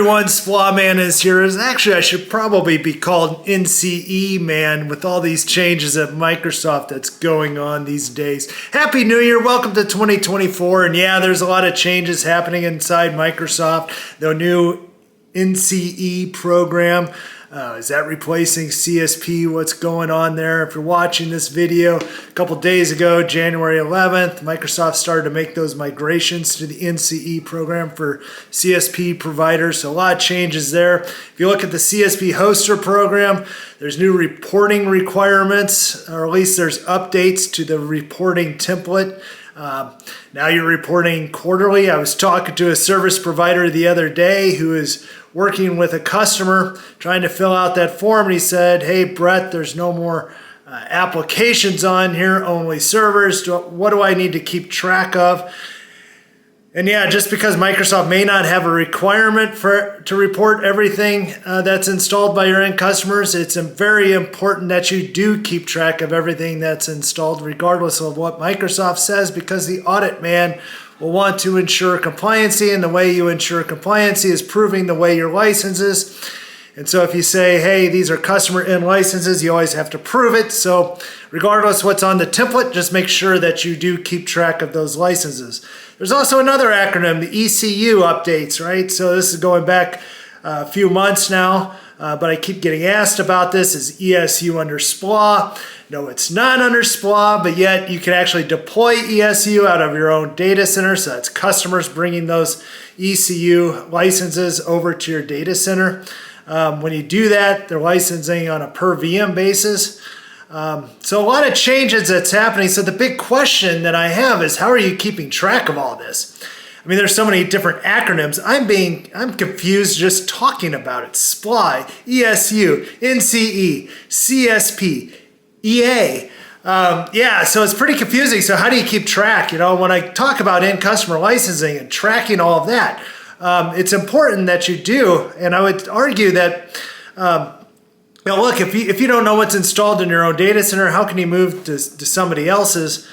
everyone, SPLA Man is here. Actually, I should probably be called NCE Man with all these changes at Microsoft that's going on these days. Happy New Year, welcome to 2024. And yeah, there's a lot of changes happening inside Microsoft. The new NCE program. Is that replacing CSP? What's going on there? If you're watching this video, a couple days ago, January 11th, Microsoft started to make those migrations to the NCE program for CSP providers. So a lot of changes there. If you look at the CSP hoster program, there's new reporting requirements, or at least there's updates to the reporting template. Now you're reporting quarterly. I was talking to a service provider the other day who is working with a customer trying to fill out that form, and he said, "Hey Brett, there's no more applications on here, only servers. What do I need to keep track of?" And yeah, just because Microsoft may not have a requirement to report everything that's installed by your end customers, it's very important that you do keep track of everything that's installed, regardless of what Microsoft says, because the audit man will want to ensure compliancy, and the way you ensure compliancy is proving the way your licenses. And so if you say, hey, these are customer end licenses, you always have to prove it. So regardless what's on the template, just make sure that you do keep track of those licenses. There's also another acronym, the ECU updates, right? So this is going back a few months now, but I keep getting asked about this. Is ESU under SPLA? No, it's not under SPLA, but yet you can actually deploy ESU out of your own data center. So that's customers bringing those ECU licenses over to your data center. When you do that, they're licensing on a per VM basis. So a lot of changes that's happening. So the big question that I have is, how are you keeping track of all this? I mean, there's so many different acronyms. I'm confused just talking about it. SPLA, ESU, NCE, CSP, EA. Yeah, so it's pretty confusing. So how do you keep track? You know, when I talk about end customer licensing and tracking all of that, it's important that you do. And I would argue that, look, if you don't know what's installed in your own data center, how can you move to somebody else's?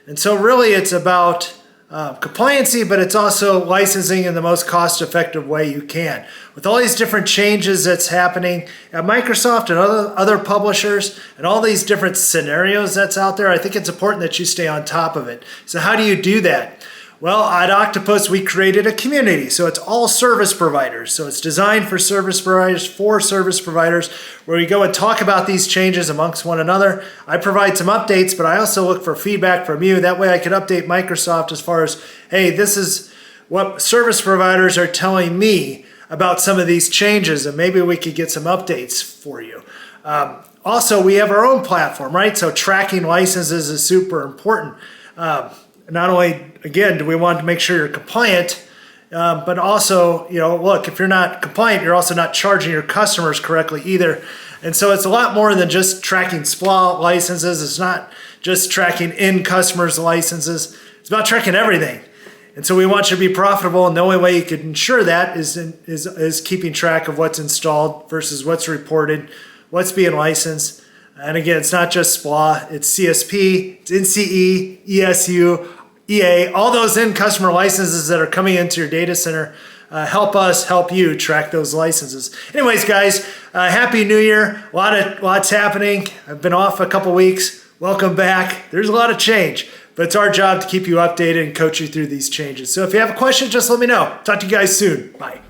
And so really it's about compliancy, but it's also licensing in the most cost-effective way you can. With all these different changes that's happening at Microsoft and other publishers and all these different scenarios that's out there, I think it's important that you stay on top of it. So how do you do that? Well, at Octopus, we created a community. So it's all service providers. So it's designed for service providers, where we go and talk about these changes amongst one another. I provide some updates, but I also look for feedback from you. That way I can update Microsoft as far as, hey, this is what service providers are telling me about some of these changes, and maybe we could get some updates for you. Also, we have our own platform, right? So tracking licenses is super important. Not only, again, do we want to make sure you're compliant, but also, you know, look, if you're not compliant, you're also not charging your customers correctly either. And so it's a lot more than just tracking SPLA licenses. It's not just tracking end customers' licenses. It's about tracking everything. And so we want you to be profitable, and the only way you can ensure that is keeping track of what's installed versus what's reported, what's being licensed. And again, it's not just SPLA, it's CSP, it's NCE, ESU, EA, all those end customer licenses that are coming into your data center. Help us help you track those licenses. Anyways, guys, Happy New Year. Lots happening. I've been off a couple weeks. Welcome back. There's a lot of change, but it's our job to keep you updated and coach you through these changes. So if you have a question, just let me know. Talk to you guys soon. Bye.